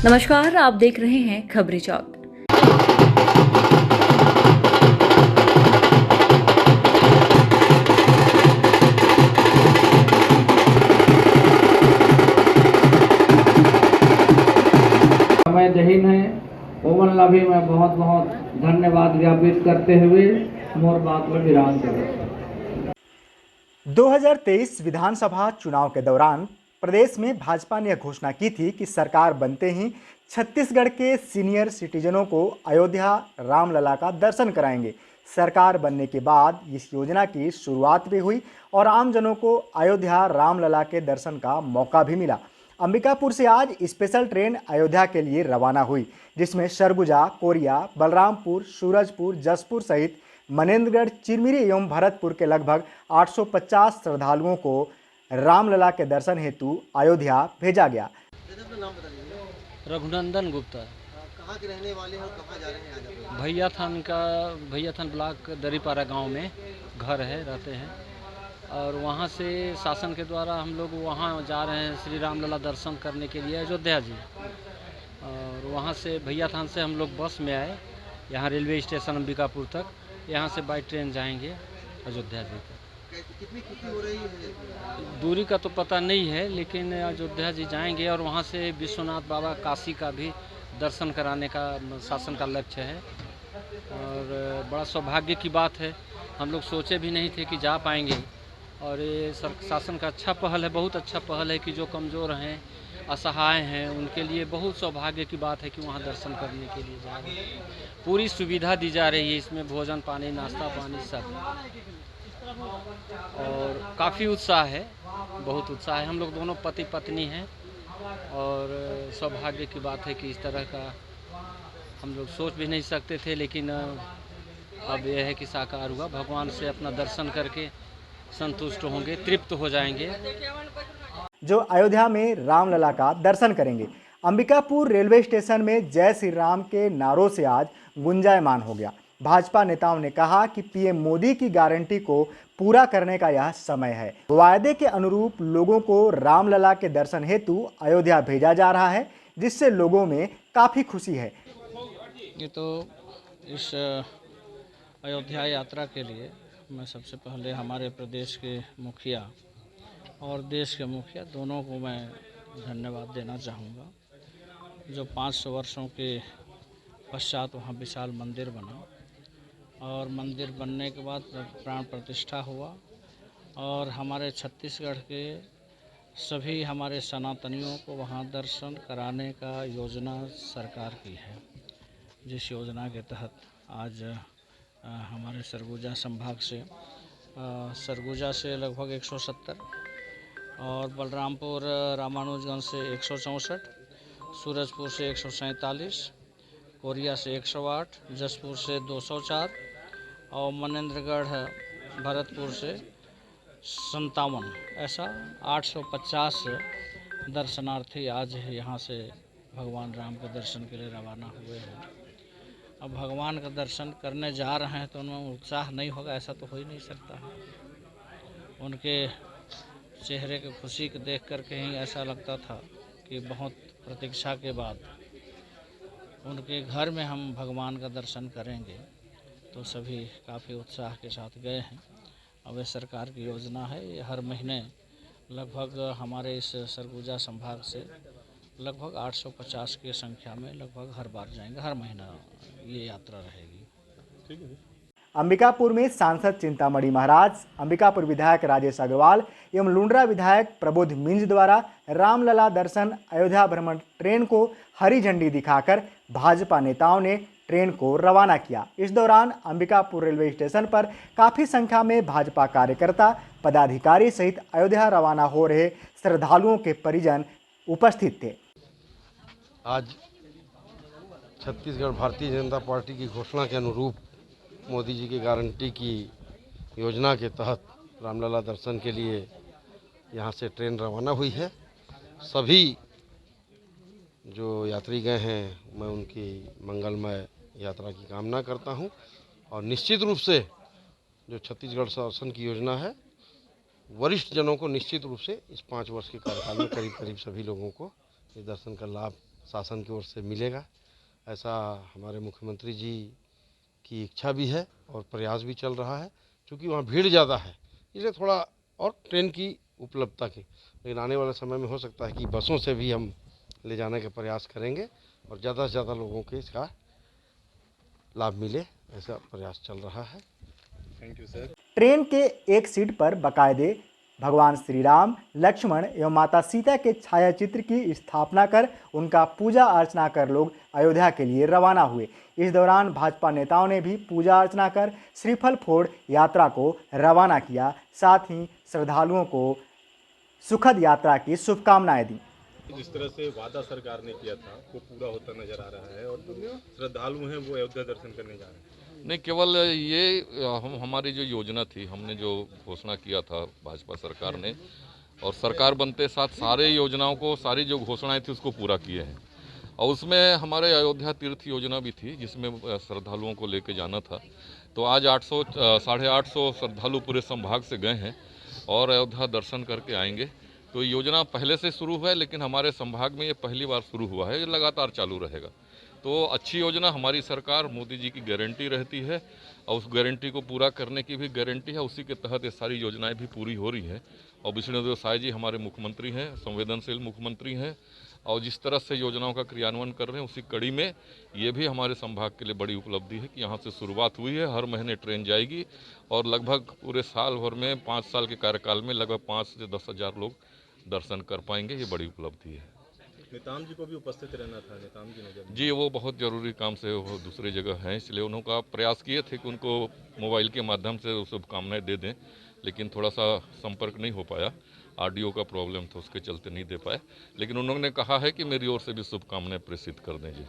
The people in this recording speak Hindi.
नमस्कार, आप देख रहे हैं खबरी चौक। समय जय हिंद है। ओमन ला भी मैं बहुत बहुत धन्यवाद ज्ञापित करते हुए मोर बात में विराम करूँ। 2023 विधानसभा चुनाव के दौरान प्रदेश में भाजपा ने यह घोषणा की थी कि सरकार बनते ही छत्तीसगढ़ के सीनियर सिटीजनों को अयोध्या रामलला का दर्शन कराएंगे। सरकार बनने के बाद इस योजना की शुरुआत भी हुई और आमजनों को अयोध्या रामलला के दर्शन का मौका भी मिला। अंबिकापुर से आज स्पेशल ट्रेन अयोध्या के लिए रवाना हुई, जिसमें सरगुजा, कोरिया, बलरामपुर, सूरजपुर, जसपुर सहित मनेन्द्रगढ़, चिरमिरी एवं भरतपुर के लगभग 850 श्रद्धालुओं को रामलला के दर्शन हेतु अयोध्या भेजा गया। रघुनंदन गुप्ता। कहाँ के रहने वाले हैं और कहाँ जा रहे हैं आज आप? भैयाथान ब्लॉक दरीपारा गांव में घर है, रहते हैं और वहाँ से शासन के द्वारा हम लोग वहाँ जा रहे हैं श्री रामलला दर्शन करने के लिए अयोध्या जी। और वहाँ से भैयाथान से हम लोग बस में आए यहाँ रेलवे स्टेशन अंबिकापुर तक, यहाँ से बाई ट्रेन जाएंगे अयोध्या जी तक। कितनी खुशी हो रही है? दूरी का तो पता नहीं है, लेकिन अयोध्या जी जाएंगे और वहाँ से विश्वनाथ बाबा काशी का भी दर्शन कराने का शासन का लक्ष्य है और बड़ा सौभाग्य की बात है। हम लोग सोचे भी नहीं थे कि जा पाएंगे और ये शासन का अच्छा पहल है, बहुत अच्छा पहल है कि जो कमज़ोर हैं, असहाय हैं, उनके लिए बहुत सौभाग्य की बात है कि वहाँ दर्शन करने के लिए जा रहे हैं। पूरी सुविधा दी जा रही है इसमें, भोजन पानी, नाश्ता पानी सब, और काफ़ी उत्साह है, बहुत उत्साह है। हम लोग दोनों पति पत्नी हैं और सौभाग्य की बात है कि इस तरह का हम लोग सोच भी नहीं सकते थे, लेकिन अब यह है कि साकार हुआ। भगवान से अपना दर्शन करके संतुष्ट होंगे, तृप्त हो जाएंगे। जो अयोध्या में रामलला का दर्शन करेंगे। अंबिकापुर रेलवे स्टेशन में जय श्री राम के नारों से आज गुंजायमान हो गया। भाजपा नेताओं ने कहा कि पीएम मोदी की गारंटी को पूरा करने का यह समय है। वायदे के अनुरूप लोगों को रामलला के दर्शन हेतु अयोध्या भेजा जा रहा है, जिससे लोगों में काफ़ी खुशी है। ये तो इस अयोध्या यात्रा के लिए मैं सबसे पहले हमारे प्रदेश के मुखिया और देश के मुखिया दोनों को मैं धन्यवाद देना चाहूँगा। जो 500 वर्षों के पश्चात वहाँ विशाल मंदिर बना और मंदिर बनने के बाद प्राण प्रतिष्ठा हुआ और हमारे छत्तीसगढ़ के सभी हमारे सनातनियों को वहाँ दर्शन कराने का योजना सरकार की है, जिस योजना के तहत आज हमारे सरगुजा संभाग से सरगुजा से लगभग 170 और बलरामपुर रामानुजगंज से 164, सूरजपुर से 147, कोरिया से 108, जसपुर से 204 और मनेन्द्रगढ़ भरतपुर से 57, ऐसा 850 दर्शनार्थी आज यहाँ से भगवान राम के दर्शन के लिए रवाना हुए हैं। अब भगवान का दर्शन करने जा रहे हैं तो उनमें उत्साह नहीं होगा, ऐसा तो हो ही नहीं सकता है। उनके चेहरे की खुशी को देख कर के ही ऐसा लगता था कि बहुत प्रतीक्षा के बाद उनके घर में हम भगवान का दर्शन करेंगे, तो सभी काफ़ी उत्साह के साथ गए हैं। अब ये सरकार की योजना है, ये हर महीने लगभग हमारे इस सरगुजा संभाग से लगभग 850 की संख्या में लगभग हर बार जाएंगे, हर महीना ये यात्रा रहेगी। ठीक है। अंबिकापुर में सांसद चिंतामणि महाराज, अंबिकापुर विधायक राजेश अग्रवाल एवं लुंड्रा विधायक प्रबोध मिंज द्वारा रामलला दर्शन अयोध्या भ्रमण ट्रेन को हरी झंडी दिखाकर भाजपा नेताओं ने ट्रेन को रवाना किया। इस दौरान अंबिकापुर रेलवे स्टेशन पर काफ़ी संख्या में भाजपा कार्यकर्ता, पदाधिकारी सहित अयोध्या रवाना हो रहे श्रद्धालुओं के परिजन उपस्थित थे। आज छत्तीसगढ़ भारतीय जनता पार्टी की घोषणा के अनुरूप मोदी जी की गारंटी की योजना के तहत रामलला दर्शन के लिए यहाँ से ट्रेन रवाना हुई है। सभी जो यात्री गए हैं, मैं उनकी मंगलमय यात्रा की कामना करता हूँ और निश्चित रूप से जो छत्तीसगढ़ शासन की योजना है, वरिष्ठ जनों को निश्चित रूप से इस 5 वर्ष के कार्यकाल में करीब करीब सभी लोगों को इस दर्शन का लाभ शासन की ओर से मिलेगा। ऐसा हमारे मुख्यमंत्री जी की इच्छा भी है और प्रयास भी चल रहा है। क्योंकि वहाँ भीड़ ज़्यादा है इसलिए थोड़ा और ट्रेन की उपलब्धता की, लेकिन आने वाले समय में हो सकता है कि बसों से भी हम ले जाने का प्रयास करेंगे और ज़्यादा से ज़्यादा लोगों के इसका लाभ मिले, ऐसा प्रयास चल रहा है। Thank you sir. ट्रेन के एक सीट पर बाकायदे भगवान श्री राम, लक्ष्मण एवं माता सीता के छायाचित्र की स्थापना कर उनका पूजा अर्चना कर लोग अयोध्या के लिए रवाना हुए। इस दौरान भाजपा नेताओं ने भी पूजा अर्चना कर श्रीफल फोड़ यात्रा को रवाना किया। साथ ही श्रद्धालुओं को सुखद यात्रा की शुभकामनाएं दी। जिस तरह से वादा सरकार ने किया था वो पूरा होता नजर आ रहा है और जो श्रद्धालु हैं वो अयोध्या दर्शन करने जा रहे हैं। नहीं, केवल ये हमारी जो योजना थी, हमने जो घोषणा किया था भाजपा सरकार ने, और सरकार बनते साथ सारे योजनाओं को, सारी जो घोषणाएं थी उसको पूरा किए हैं। और उसमें हमारे अयोध्या तीर्थ योजना भी थी जिसमें श्रद्धालुओं को लेके जाना था। तो आज 800-850 श्रद्धालु पूरे संभाग से गए हैं और अयोध्या दर्शन करके आएंगे। तो योजना पहले से शुरू हुआ है, लेकिन हमारे संभाग में ये पहली बार शुरू हुआ है, ये लगातार चालू रहेगा। तो अच्छी योजना, हमारी सरकार मोदी जी की गारंटी रहती है और उस गारंटी को पूरा करने की भी गारंटी है। उसी के तहत ये सारी योजनाएं भी पूरी हो रही हैं। और विष्णुदेव साय जी हमारे मुख्यमंत्री हैं, संवेदनशील मुख्यमंत्री हैं और जिस तरह से योजनाओं का क्रियान्वयन कर रहे हैं उसी कड़ी में ये भी हमारे संभाग के लिए बड़ी उपलब्धि है कि यहाँ से शुरुआत हुई है। हर महीने ट्रेन जाएगी और लगभग पूरे साल भर में 5 साल के कार्यकाल में लगभग 5 से 10 हज़ार लोग दर्शन कर पाएंगे। ये बड़ी उपलब्धि है। नेताम जी को भी उपस्थित रहना था, नेताम जी ने जी वो बहुत ज़रूरी काम से वो दूसरी जगह हैं, इसलिए उन्होंने प्रयास किए थे कि उनको मोबाइल के माध्यम से शुभकामनाएं दे दें, लेकिन थोड़ा सा संपर्क नहीं हो पाया, ऑडियो का प्रॉब्लम था, उसके चलते नहीं दे पाए। लेकिन उन्होंने कहा है कि मेरी ओर से भी शुभकामनाएं प्रेषित कर दें जी।